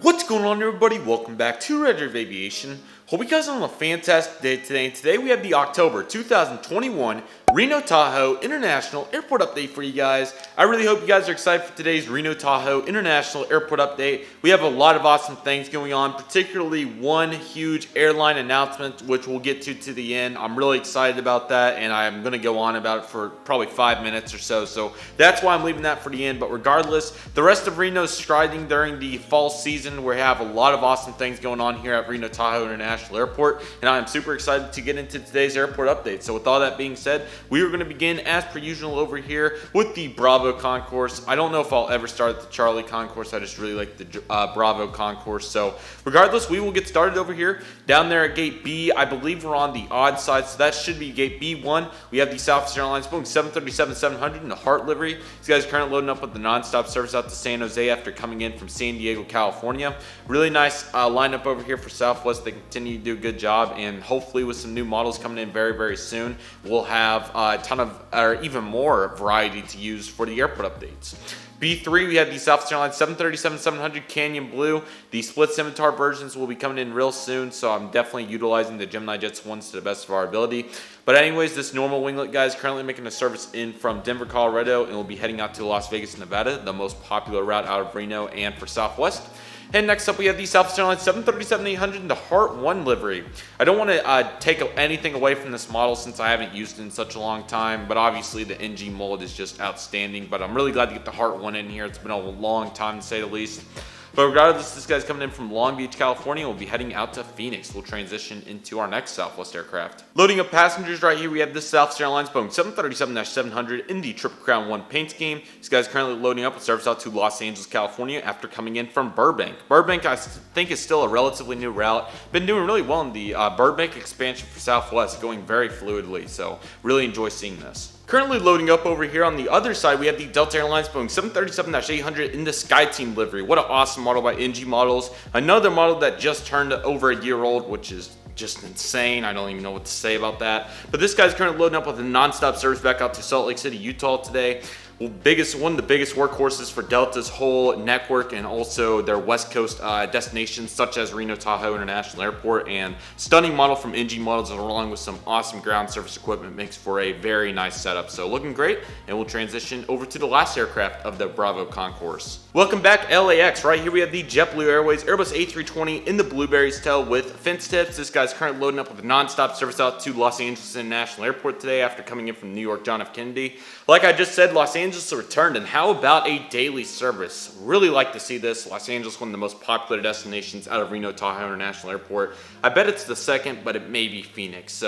What's going on, everybody? Welcome back to Redriveraviation. Hope you guys are on a fantastic day today. And today we have the October 2021 Reno-Tahoe International Airport update for you guys. I really hope you guys are excited for today's Reno-Tahoe International Airport update. We have a lot of awesome things going on, particularly one huge airline announcement, which we'll get to the end. I'm really excited about that, and I'm going to go on about it for probably 5 minutes or so. So that's why I'm leaving that for the end. But regardless, the rest of Reno is striding during the fall season. We have a lot of awesome things going on here at Reno-Tahoe International Airport, and I'm super excited to get into today's airport update. So with all that being said, we are going to begin as per usual over here with the Bravo Concourse. I don't know if I'll ever start at the Charlie Concourse. I just really like the Bravo Concourse. So regardless, we will get started over here down there at gate B. I believe we're on the odd side, so that should be gate B1. We have the Southwest Airlines Boeing 737-700 in the Heart livery. These guys are currently loading up with the nonstop service out to San Jose after coming in from San Diego, California. Really nice lineup over here for Southwest. They continue to do a good job, and hopefully with some new models coming in very, very soon, we'll have a ton of, or even more variety to use for the airport updates. B3, we have the Southwest Airlines 737-700 Canyon Blue. The split scimitar versions will be coming in real soon, so I'm definitely utilizing the Gemini Jets ones to the best of our ability. But anyways, this normal winglet guy is currently making a service in from Denver, Colorado, and will be heading out to Las Vegas, Nevada, the most popular route out of Reno and for Southwest. And next up, we have the Southwest Airlines 737-800 in the Heart 1 livery. I don't want to take anything away from this model since I haven't used it in such a long time, but obviously the NG mold is just outstanding. But I'm really glad to get the Heart 1 in here. It's been a long time to say the least. But regardless, this guy's coming in from Long Beach, California. We'll be heading out to Phoenix. We'll transition into our next Southwest aircraft. Loading up passengers right here, we have this Southwest Airlines Boeing 737-700 in the Triple Crown 1 paint scheme. This guy's currently loading up with service out to Los Angeles, California after coming in from Burbank. Burbank, I think, is still a relatively new route. Been doing really well in the Burbank expansion for Southwest, going very fluidly. So really enjoy seeing this. Currently loading up over here on the other side, we have the Delta Airlines Boeing 737-800 in the SkyTeam livery. What an awesome model by NG Models. Another model that just turned over a year old, which is just insane. I don't even know what to say about that. But this guy's currently loading up with a nonstop service back out to Salt Lake City, Utah today. One of the biggest workhorses for Delta's whole network, and also their West Coast destinations such as Reno-Tahoe International Airport. And stunning model from NG Models, along with some awesome ground service equipment, makes for a very nice setup. So looking great, and we'll transition over to the last aircraft of the Bravo Concourse. Welcome back, LAX. Right here we have the JetBlue Airways Airbus A320 in the Blueberries tail with fence tips. This guy's currently loading up with a nonstop service out to Los Angeles International Airport today after coming in from New York John F. Kennedy. Like I just said, Los Angeles returned, and how about a daily service? Really like to see this. Los Angeles, one of the most popular destinations out of Reno-Tahoe International Airport. I bet it's the second, but it may be Phoenix.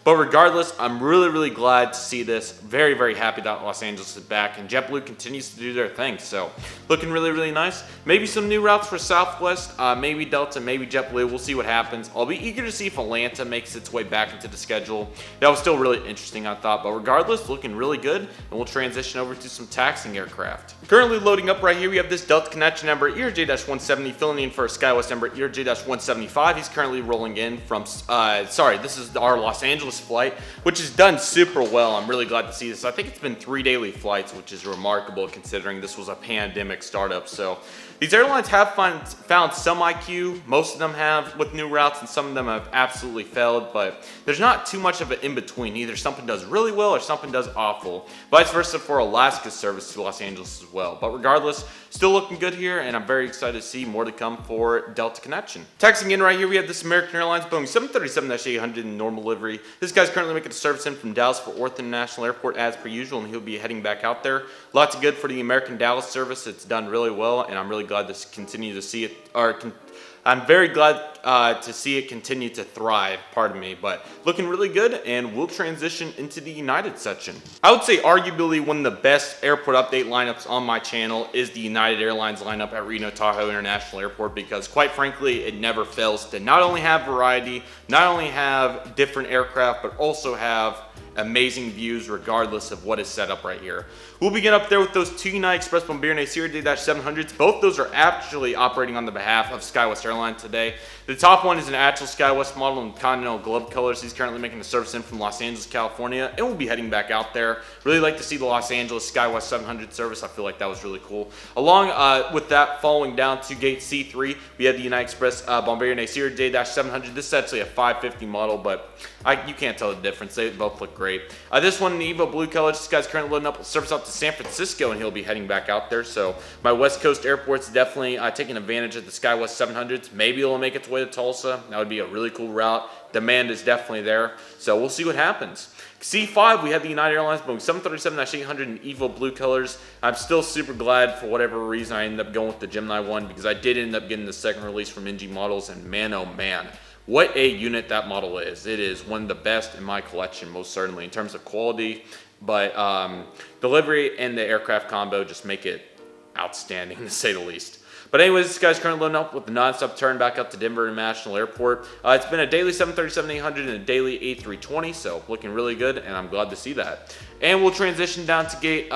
But regardless, I'm really glad to see this. Very, very happy that Los Angeles is back, and JetBlue continues to do their thing. So looking really nice. Maybe some new routes for Southwest, maybe Delta, maybe JetBlue. We'll see what happens. I'll be eager to see if Atlanta makes its way back into the schedule. That was still really interesting, I thought. But regardless, looking really good, and we'll transition over to some taxiing aircraft. Currently loading up right here, we have this Delta Connection number ERJ-170 filling in for a SkyWest number ERJ-175. He's currently rolling in from, this is our Los Angeles flight, which has done super well. I'm really glad to see this. I think it's been 3 daily flights, which is remarkable considering this was a pandemic startup. So these airlines have found some IQ. Most of them have with new routes, and some of them have absolutely failed, but there's not too much of an in-between. Either something does really well or something does awful. Vice versa for Alaska's service to Los Angeles as well. But regardless, still looking good here, and I'm very excited to see more to come for Delta Connection. Taxiing in right here, we have this American Airlines Boeing 737-800 in normal livery. This guy's currently making a service in from Dallas-Fort Worth International Airport as per usual, and he'll be heading back out there. Lots of good for the American Dallas service. It's done really well, and I'm really glad to continue to see it, I'm very glad to see it continue to thrive, pardon me, but looking really good, and we'll transition into the United section. I would say arguably one of the best airport update lineups on my channel is the United Airlines lineup at Reno-Tahoe International Airport, because quite frankly, it never fails to not only have variety, not only have different aircraft, but also have amazing views regardless of what is set up right here. We'll begin up there with those two United Express Bombardier Acer J-700s. Both those are actually operating on the behalf of SkyWest SkyWest Airlines today. The top one is an actual SkyWest model in Continental Globe colors. He's currently making a service in from Los Angeles, California, and we'll be heading back out there. Really like to see the Los Angeles SkyWest 700 service. I feel like that was really cool. Along with that, following down to gate C3, we had the United Express Bombardier Acer J-700. This is actually a 550 model, but you can't tell the difference. They both look great. This one in the Evo blue colors. This guy's currently loading up with service out to San Francisco, and he'll be heading back out there. So my West Coast airports definitely taking advantage of the SkyWest 700s. Maybe it'll make its way to Tulsa. That would be a really cool route. Demand is definitely there, so we'll see what happens. C5, we have the United Airlines Boeing 737-800 in Evo blue colors. I'm still super glad for whatever reason I ended up going with the Gemini one, because I did end up getting the second release from NG Models, and man, oh man, what a unit that model is. It is one of the best in my collection, most certainly, in terms of quality, but delivery and the aircraft combo just make it outstanding, to say the least. But anyways, this guy's currently loading up with the non-stop turn back up to Denver International Airport. It's been a daily 737-800 and a daily A320, so looking really good, and I'm glad to see that. And we'll transition down to gate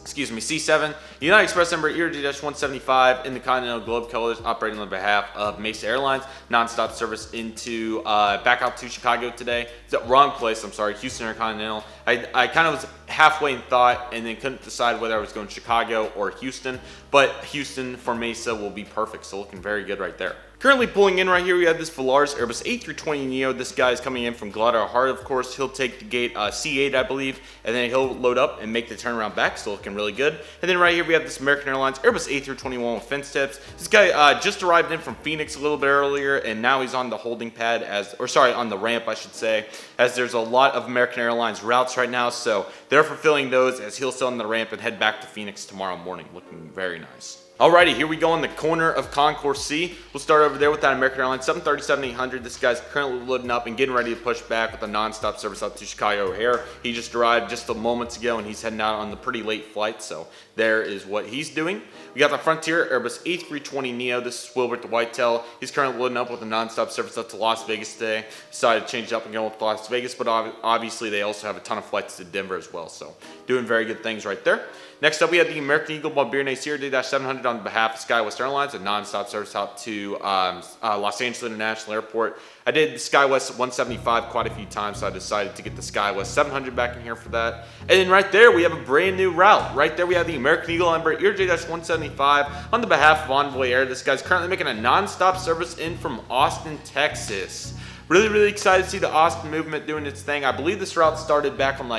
C7, United Express number ERJ-175 in the Continental Globe colors, operating on behalf of Mesa Airlines. Non-stop service into back out to Chicago today. Wrong place, I'm sorry, Houston Intercontinental. I kind of was halfway in thought and then couldn't decide whether I was going to Chicago or Houston, but Houston for Mesa will be perfect, so looking very good right there. Currently pulling in right here, we have this Volaris Airbus A320neo. This guy is coming in from Guadalajara, of course. He'll take the gate C8, I believe, and then he'll load up and make the turnaround back, still looking really good. And then right here, we have this American Airlines Airbus A321 with fin tips. This guy just arrived in from Phoenix a little bit earlier, and now he's on the holding pad on the ramp, I should say, as there's a lot of American Airlines routes right now, so they're fulfilling those as he'll sit on the ramp and head back to Phoenix tomorrow morning, looking very nice. Alrighty, here we go in the corner of Concourse C. We'll start over there with that American Airlines 737-800. This guy's currently loading up and getting ready to push back with a non-stop service out to Chicago O'Hare. He just arrived just a moments ago, and he's heading out on the pretty late flight, so there is what he's doing. We got the Frontier Airbus A320neo. This is Wilbert the Whitetail. He's currently loading up with a non-stop service out to Las Vegas today. Decided to change it up and go with Las Vegas, but obviously they also have a ton of flights to Denver as well, so doing very good things right there. Next up, we have the American Eagle Bombardier Acer J-700 on behalf of SkyWest Airlines, a non-stop service out to Los Angeles International Airport. I did the SkyWest 175 quite a few times, so I decided to get the SkyWest 700 back in here for that. And then right there, we have a brand new route. Right there, we have the American Eagle Embraer ERJ-175 on the behalf of Envoy Air. This guy's currently making a non-stop service in from Austin, Texas. Really excited to see the Austin movement doing its thing. I believe this route started back from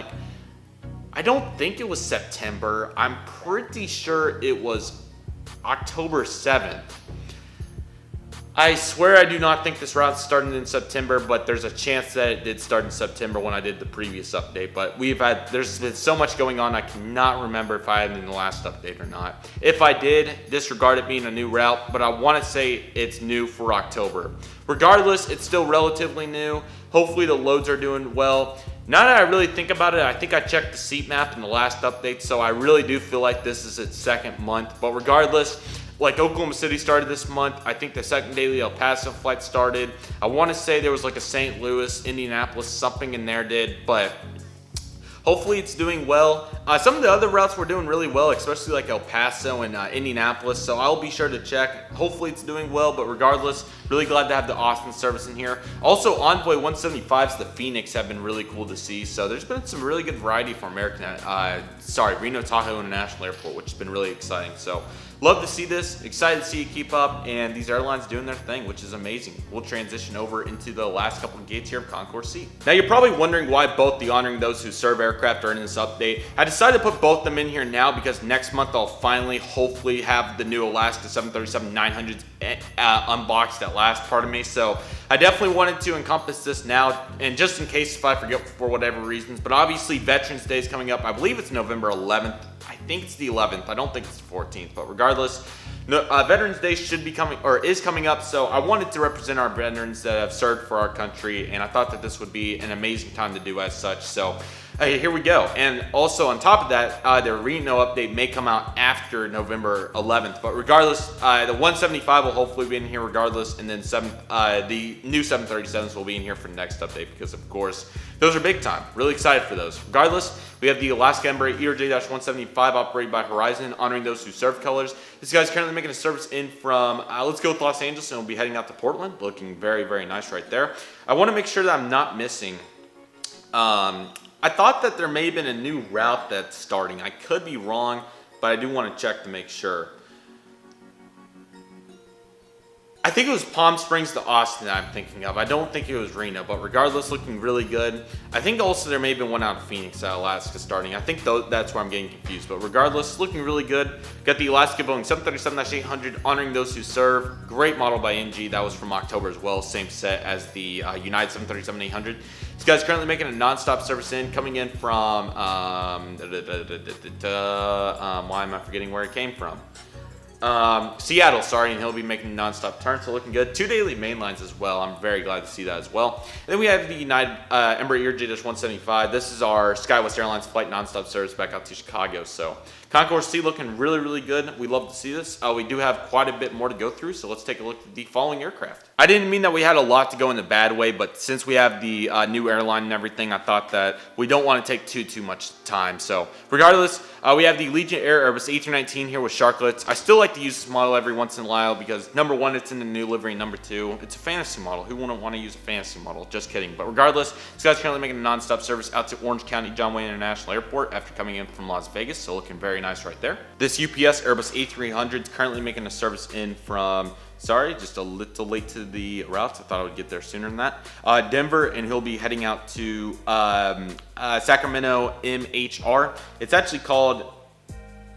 I don't think it was September. I'm pretty sure it was October 7th. I swear I do not think this route started in September, but there's a chance that it did start in September when I did the previous update. But there's been so much going on, I cannot remember if I had it in the last update or not. If I did, disregard it being a new route, but I want to say it's new for October. Regardless, it's still relatively new. Hopefully the loads are doing well. Now that I really think about it, I think I checked the seat map in the last update, so I really do feel like this is its second month. But regardless, Oklahoma City started this month. I think the second daily El Paso flight started. I want to say there was a St. Louis, Indianapolis, something in there did, but hopefully it's doing well. Some of the other routes were doing really well, especially El Paso and Indianapolis, so I'll be sure to check. Hopefully it's doing well, but regardless, really glad to have the Austin service in here. Also, Envoy 175s to Phoenix have been really cool to see, so there's been some really good variety for Reno-Tahoe International Airport, which has been really exciting. So love to see this, excited to see it keep up, and these airlines doing their thing, which is amazing. We'll transition over into the last couple of gates here of Concourse C. Now you're probably wondering why both the Honoring Those Who Serve aircraft are in this update. I decided to put both of them in here now because next month I'll finally, hopefully, have the new Alaska 737-900s unboxed at last, pardon me. So I definitely wanted to encompass this now, and just in case if I forget for whatever reasons, but obviously Veterans Day is coming up. I believe it's November 11th. I think it's the 11th. I don't think it's the 14th, but regardless, Veterans Day should be coming, or is coming up, so I wanted to represent our veterans that have served for our country, and I thought that this would be an amazing time to do as such. So Here we go. And also on top of that, the Reno update may come out after November 11th. But regardless, the 175 will hopefully be in here regardless. And then the new 737s will be in here for the next update because, of course, those are big time. Really excited for those. Regardless, we have the Alaska Embraer ERJ-175 operated by Horizon, honoring those who serve colors. This guy's currently making a service in from, let's go with Los Angeles, and we'll be heading out to Portland. Looking very, very nice right there. I want to make sure that I'm not missing... I thought that there may have been a new route that's starting. I could be wrong, but I do want to check to make sure. I think it was Palm Springs to Austin that I'm thinking of. I don't think it was Reno, but regardless, looking really good. I think also there may have been one out of Phoenix at Alaska starting. I think that's where I'm getting confused, but regardless, looking really good. Got the Alaska Boeing 737-800 honoring those who serve. Great model by NG. That was from October as well. Same set as the United 737-800. This guy's currently making a non-stop service in, coming in from, why am I forgetting where it came from? Seattle, sorry, and he'll be making non-stop turns, so looking good. 2 daily main lines as well. I'm very glad to see that as well. And then we have the United Embraer ERJ-175. This is our SkyWest Airlines flight non-stop service back out to Chicago. So Concourse C looking really, really good. We love to see this. We do have quite a bit more to go through, so let's take a look at the following aircraft. I didn't mean that we had a lot to go in the bad way, but since we have the new airline and everything, I thought that we don't want to take too much time. So regardless, we have the Legion Air Airbus A319 here with Sharklets. I still like to use this model every once in a while because number one, it's in the new livery. Number two, it's a fantasy model. Who wouldn't want to use a fantasy model? Just kidding. But regardless, this guy's currently making a non-stop service out to Orange County John Wayne International Airport after coming in from Las Vegas. So looking very nice right there. This UPS Airbus A300 is currently making a service in from... Sorry, just a little late to the routes. I thought I would get there sooner than that. Denver, and he'll be heading out to Sacramento MHR. It's actually called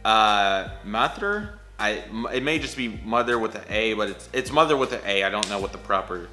Mather. It may just be Mother with an A, but it's Mother with an A. I don't know what the proper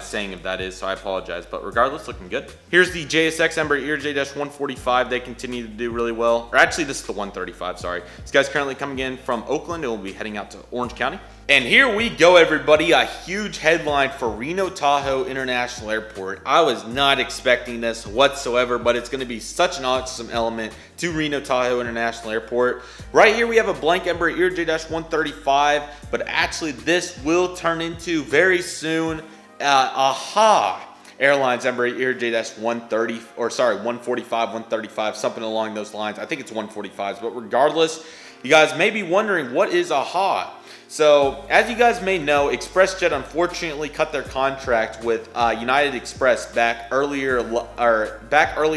saying of that is, so I apologize. But regardless, looking good. Here's the JSX Embraer ERJ-145. They continue to do really well. Or actually, this is the 135, sorry. This guy's currently coming in from Oakland. It will be heading out to Orange County. And here we go, everybody. A huge headline for Reno-Tahoe International Airport. I was not expecting this whatsoever, but it's going to be such an awesome element to Reno-Tahoe International Airport. Right here, we have a blank Embraer ERJ-135, but actually this will turn into very soon Airlines Embraer ERJ-130, or sorry, 145, 135, something along those lines. I think it's 145s, but regardless, you guys may be wondering, what is AHA? So, as you guys may know, ExpressJet unfortunately cut their contract with United Express back early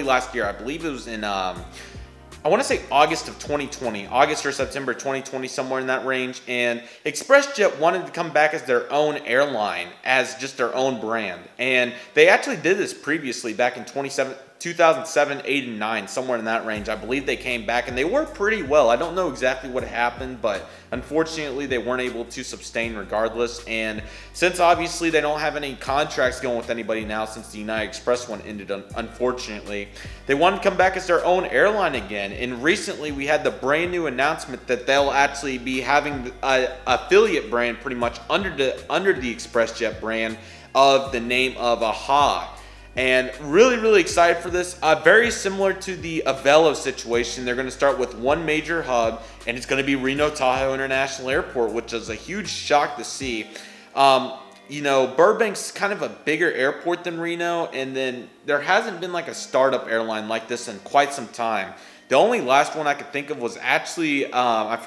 last year. I believe it was in I want to say August of 2020, August or September 2020, somewhere in that range. And ExpressJet wanted to come back as their own airline, as just their own brand. And they actually did this previously back in 2007, 8, and 9, somewhere in that range. I believe they came back and they worked pretty well. I don't know exactly what happened, but unfortunately they weren't able to sustain regardless. And since obviously they don't have any contracts going with anybody now, since the United Express one ended, unfortunately, they wanted to come back as their own airline again. And recently we had the brand new announcement that they'll actually be having an affiliate brand pretty much under the ExpressJet brand of the name of AHA. And really, really excited for this. Very similar to the Avelo situation. They're going to start with one major hub, and it's going to be Reno-Tahoe International Airport, which is a huge shock to see. You know, Burbank's kind of a bigger airport than Reno, and then there hasn't been like a startup airline like this in quite some time. The only last one I could think of was actually, I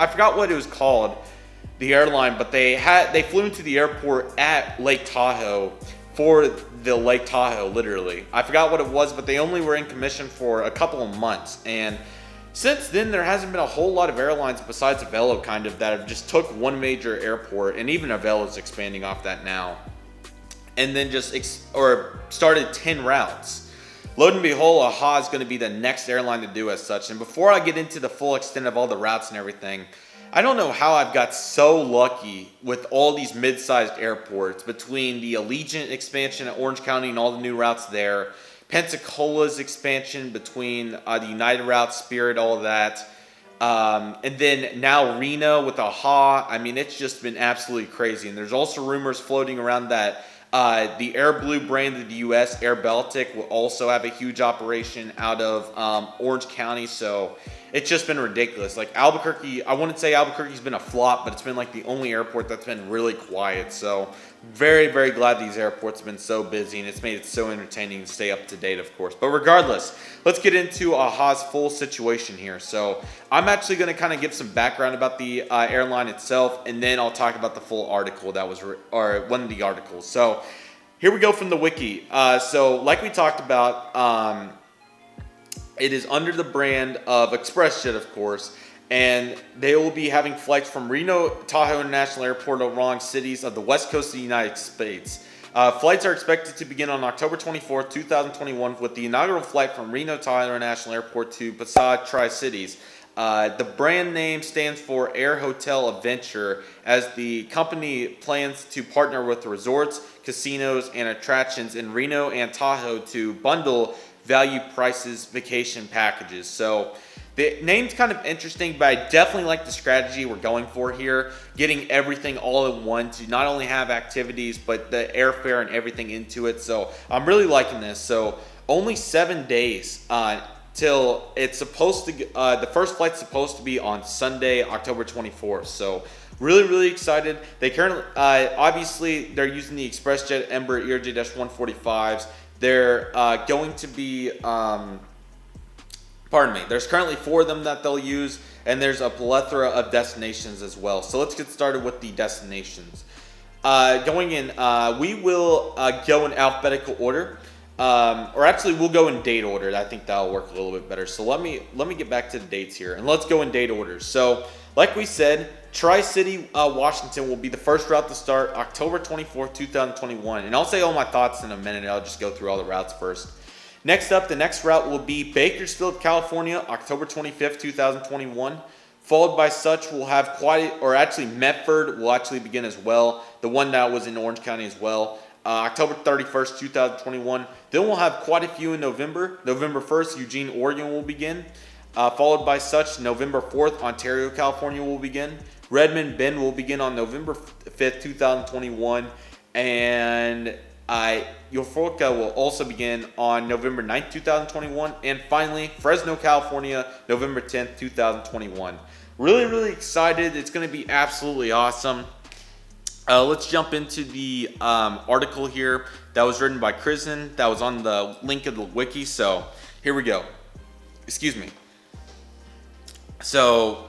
forgot what it was called, the airline, but they flew into the airport at Lake Tahoe for the Lake Tahoe, literally. I forgot what it was, but they only were in commission for a couple of months. And since then, there hasn't been a whole lot of airlines besides Avelo kind of that have just took one major airport, and even Avelo's expanding off that now, and then just started 10 routes. Lo and behold, AHA is going to be the next airline to do as such. And before I get into the full extent of all the routes and everything, I don't know how I've got so lucky with all these mid-sized airports, between the Allegiant expansion at Orange County and all the new routes there, Pensacola's expansion between the United routes, Spirit, all of that, and then now Reno with AHA. I mean, it's just been absolutely crazy. And there's also rumors floating around that The AirBlue brand of the U.S., Air Baltic, will also have a huge operation out of Orange County. So it's just been ridiculous. Like Albuquerque, I wouldn't say Albuquerque's been a flop, but it's been like the only airport that's been really quiet. So very, very glad these airports have been so busy, and it's made it so entertaining to stay up to date, of course. But regardless, let's get into AHA's full situation here. So I'm actually going to kind of give some background about the airline itself, and then I'll talk about the full article that was, or one of the articles. So here we go from the wiki. So like we talked about, it is under the brand of ExpressJet, of course, and they will be having flights from Reno-Tahoe International Airport along cities of the west coast of the United States. Flights are expected to begin on October 24th, 2021, with the inaugural flight from Reno-Tahoe International Airport to Passage Tri-Cities. The brand name stands for Air Hotel Adventure, as the company plans to partner with resorts, casinos, and attractions in Reno and Tahoe to bundle value prices vacation packages. So the name's kind of interesting, but I definitely like the strategy we're going for here, getting everything all in one to not only have activities, but the airfare and everything into it. So I'm really liking this. So only 7 days till it's supposed to, the first flight's supposed to be on Sunday, October 24th. So really excited. They currently, obviously, they're using the ExpressJet Embraer ERJ-145s. They're going to be, there's currently 4 of them that they'll use, and there's a plethora of destinations as well. So let's get started with the destinations. Going in, we will go in alphabetical order, or actually we'll go in date order. I think that'll work a little bit better. So let me get back to the dates here, and let's go in date order. So like we said, Tri-City, Washington will be the first route to start October 24th, 2021. And I'll say all my thoughts in a minute. I'll just go through all the routes first. Next up, the next route will be Bakersfield, California, October 25th, 2021. Followed by such, we'll have Medford will actually begin as well. The one that was in Orange County as well. October 31st, 2021. Then we'll have quite a few in November. November 1st, Eugene, Oregon will begin. Followed by such, November 4th, Ontario, California will begin. Redmond, Bend will begin on November 5th, 2021. And Euphorica will also begin on November 9th, 2021. And finally, Fresno, California, November 10th, 2021. Really excited. It's going to be absolutely awesome. Let's jump into the article here that was written by Kristen. That was on the link of the wiki. So here we go. Excuse me. So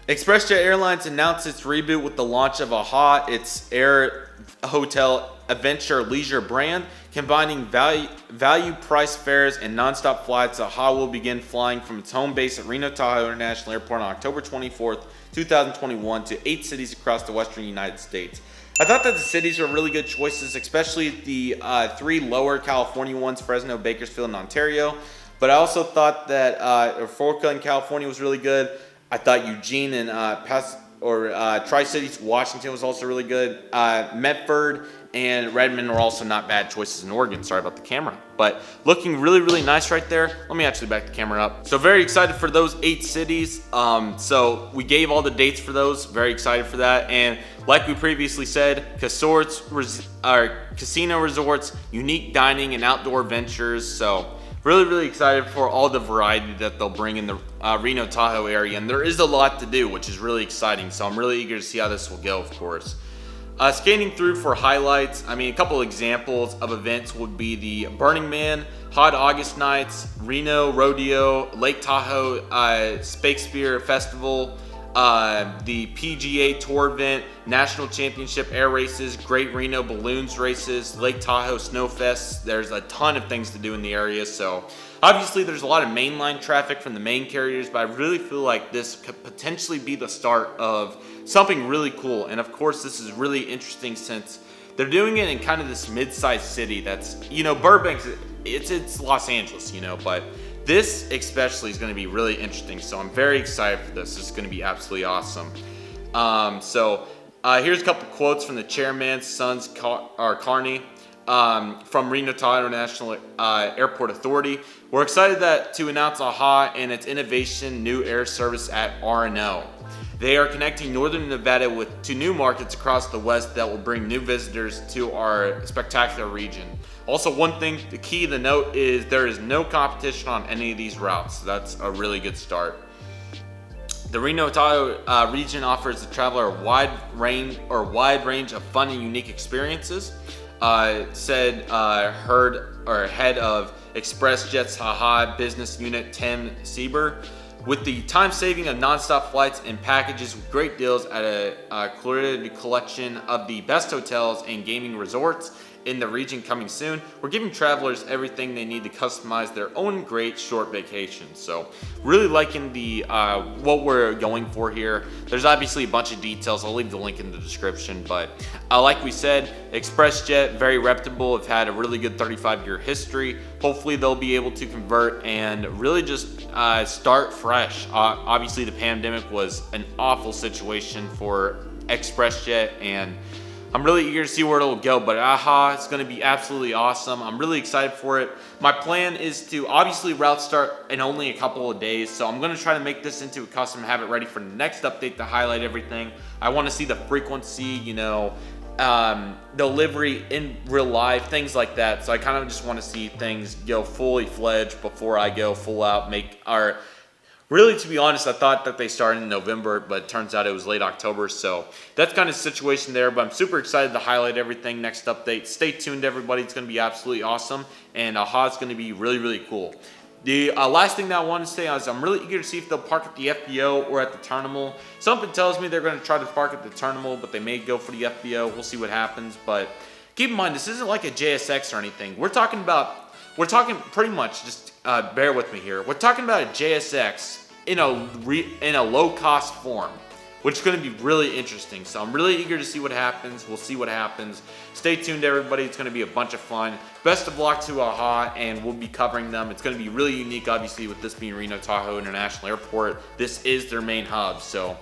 ExpressJet Airlines announced its reboot with the launch of AHA, its Air Hotel Adventure leisure brand. Combining value price fares and nonstop flights, AHA will begin flying from its home base at Reno-Tahoe International Airport on October 24th, 2021 to 8 cities across the western United States. I thought that the cities are really good choices, especially the 3 lower California ones, Fresno, Bakersfield, and Ontario. But I also thought that Euphorica in California was really good. I thought Eugene and Tri-Cities, Washington was also really good. Medford and Redmond were also not bad choices in Oregon. Sorry about the camera. But looking really nice right there. Let me actually back the camera up. So very excited for those 8 cities. So we gave all the dates for those. Very excited for that. And like we previously said, casino resorts, unique dining and outdoor ventures. So really excited for all the variety that they'll bring in the Reno-Tahoe area. And there is a lot to do, which is really exciting. So I'm really eager to see how this will go, of course. Scanning through for highlights, a couple examples of events would be the Burning Man, Hot August Nights, Reno Rodeo, Lake Tahoe Shakespeare Festival, the PGA Tour event, National Championship Air Races, Great Reno Balloons Races, Lake Tahoe Snowfest. There's a ton of things to do in the area. So obviously there's a lot of mainline traffic from the main carriers, but I really feel like this could potentially be the start of something really cool. And of course, this is really interesting since they're doing it in kind of this mid-sized city that's, Burbank's, it's Los Angeles, but this especially is going to be really interesting. So I'm very excited for this. This is going to be absolutely awesome. Here's a couple quotes from the chairman, Sons Carney. from Reno-Tahoe International Airport Authority. We're excited to announce AHA and its innovation new air service at Reno. They are connecting northern Nevada to new markets across the west that will bring new visitors to our spectacular region. Also, one thing, the key to note is there is no competition on any of these routes. So that's a really good start. The Reno-Tahoe region offers the traveler a wide range of fun and unique experiences. Said head of ExpressJet's AHA business unit, Tim Sieber. With the time saving of nonstop flights and packages with great deals at a curated collection of the best hotels and gaming resorts in the region coming soon, we're giving travelers everything they need to customize their own great short vacation. So really liking the what we're going for here. There's obviously a bunch of details. I'll leave the link in the description, but like we said, ExpressJet, very reputable, have had a really good 35-year history. Hopefully they'll be able to convert and really just start fresh. Obviously the pandemic was an awful situation for ExpressJet, and I'm really eager to see where it'll go, but AHA, it's going to be absolutely awesome. I'm really excited for it. My plan is to obviously route start in only a couple of days, so I'm going to try to make this into a custom, have it ready for the next update to highlight everything. I want to see the frequency, delivery in real life, things like that. So I kind of just want to see things go fully fledged before I go full out, Really, to be honest, I thought that they started in November, but it turns out it was late October. So that's kind of the situation there, but I'm super excited to highlight everything next update. Stay tuned, everybody. It's going to be absolutely awesome, and AHA is going to be really, really cool. The last thing that I want to say is I'm really eager to see if they'll park at the FBO or at the terminal. Something tells me they're going to try to park at the terminal, but they may go for the FBO. We'll see what happens, but keep in mind, this isn't like a JSX or anything. We're talking pretty much, just bear with me here. We're talking about a JSX in a low-cost form, which is going to be really interesting. So I'm really eager to see what happens. We'll see what happens. Stay tuned, everybody. It's going to be a bunch of fun. Best of luck to AHA, and we'll be covering them. It's going to be really unique, obviously, with this being Reno-Tahoe International Airport. This is their main hub, so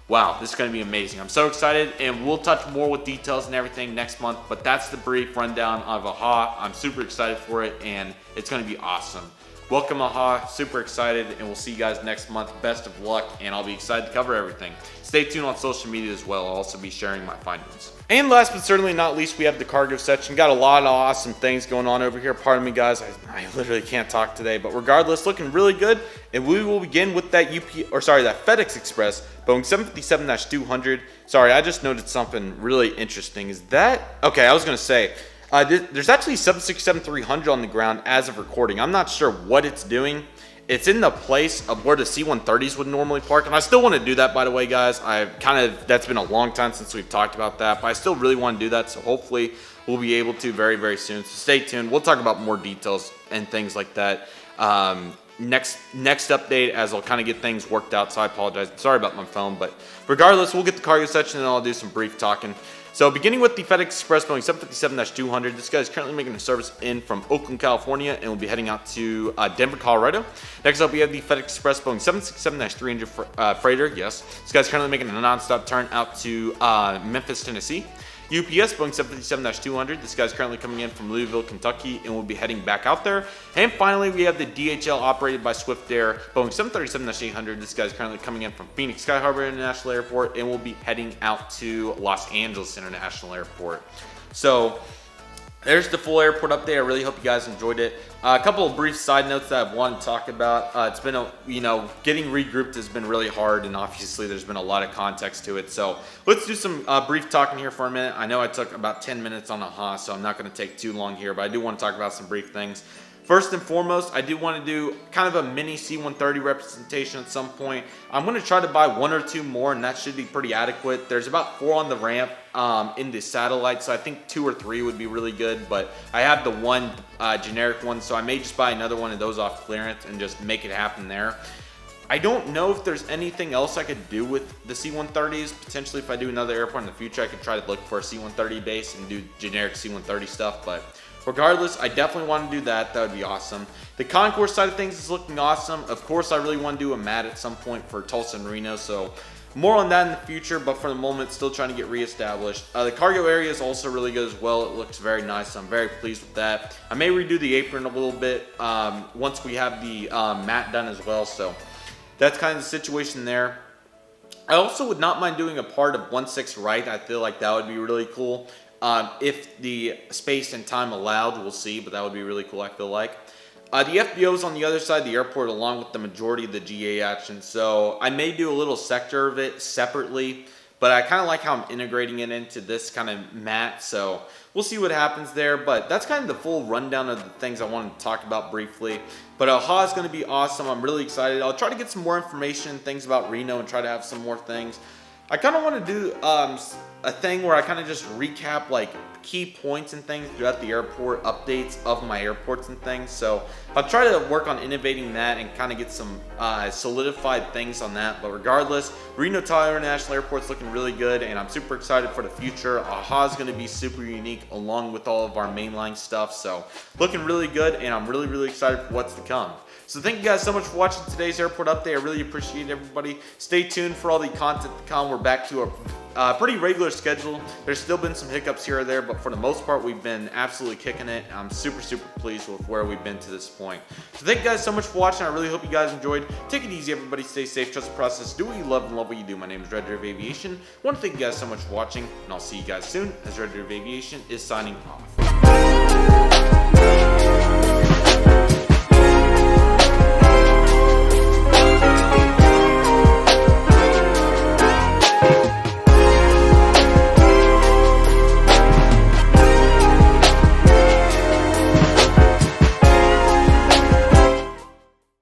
wow, this is going to be amazing. I'm so excited, and we'll touch more with details and everything next month, but that's the brief rundown of AHA. I'm super excited for it, and it's going to be awesome. Welcome, AHA. Super excited, and we'll see you guys next month. Best of luck, and I'll be excited to cover everything. Stay tuned on social media as well. I'll also be sharing my findings. And last but certainly not least, we have the cargo section. Got a lot of awesome things going on over here. Pardon me, guys. I literally can't talk today, but regardless, looking really good. And we will begin with that that FedEx Express Boeing 757-200. Sorry, I just noted something really interesting. Is that okay? I was gonna say. There's actually 767-300 on the ground as of recording. I'm not sure what it's doing. It's in the place of where the C-130s would normally park, and I still want to do that, by the way, guys. That's been a long time since we've talked about that, but I still really want to do that, so hopefully we'll be able to very, very soon. So stay tuned. We'll talk about more details and things like that next update, as I'll kind of get things worked out, so I apologize. Sorry about my phone, but regardless, we'll get the cargo section, and I'll do some brief talking. So beginning with the FedEx Express Boeing 757-200, this guy is currently making a service in from Oakland, California, and will be heading out to Denver, Colorado. Next up, we have the FedEx Express Boeing 767-300 freighter. Yes, this guy's currently making a nonstop turn out to Memphis, Tennessee. UPS Boeing 757-200. This guy's currently coming in from Louisville, Kentucky, and will be heading back out there. And finally, we have the DHL operated by Swift Air Boeing 737-800. This guy's currently coming in from Phoenix Sky Harbor International Airport and will be heading out to Los Angeles International Airport. So there's the full airport update. I really hope you guys enjoyed it. A couple of brief side notes that I want to talk about. It's been getting regrouped has been really hard, and obviously there's been a lot of context to it. So let's do some brief talking here for a minute. I know I took about 10 minutes on AHA, so I'm not going to take too long here, but I do want to talk about some brief things. First and foremost, I do want to do kind of a mini C-130 representation at some point. I'm going to try to buy one or two more, and that should be pretty adequate. There's about 4 on the ramp in the satellite, so I think 2 or 3 would be really good, but I have the one generic one, so I may just buy another one of those off clearance and just make it happen there. I don't know if there's anything else I could do with the C-130s. Potentially, if I do another airport in the future, I could try to look for a C-130 base and do generic C-130 stuff, but regardless, I definitely want to do that. That would be awesome. The Concourse side of things is looking awesome. Of course, I really want to do a mat at some point for Tulsa and Reno, so More on that in the future, but for the moment, still trying to get reestablished. The cargo area is also really good as well. It looks very nice. So I'm very pleased with that. I may redo the apron a little bit once we have the mat done as well. So that's kind of the situation there. I also would not mind doing a part of 1/6 right. I feel like that would be really cool. If the space and time allowed, we'll see, but that would be really cool, I feel like. The FBO is on the other side of the airport along with the majority of the GA action, so I may do a little sector of it separately, but I kind of like how I'm integrating it into this kind of mat, so we'll see what happens there. But that's kind of the full rundown of the things I wanted to talk about briefly. But AHA is going to be awesome. I'm really excited. I'll try to get some more information, things about Reno, and try to have some more things. I kind of want to do a thing where I kind of just recap like key points and things throughout the airport, updates of my airports and things. So I'll try to work on innovating that and kind of get some solidified things on that. But regardless, Reno-Tahoe International Airport's looking really good, and I'm super excited for the future. AHA is going to be super unique along with all of our mainline stuff. So looking really good, and I'm really, really excited for what's to come. So thank you guys so much for watching today's airport update. I really appreciate everybody. Stay tuned for all the content to come. We're back to a pretty regular schedule. There's still been some hiccups here or there, but for the most part, we've been absolutely kicking it. I'm super, super pleased with where we've been to this point. So thank you guys so much for watching. I really hope you guys enjoyed. Take it easy, everybody. Stay safe. Trust the process. Do what you love and love what you do. My name is Redriveraviation. I want to thank you guys so much for watching, and I'll see you guys soon as Redriveraviation is signing off.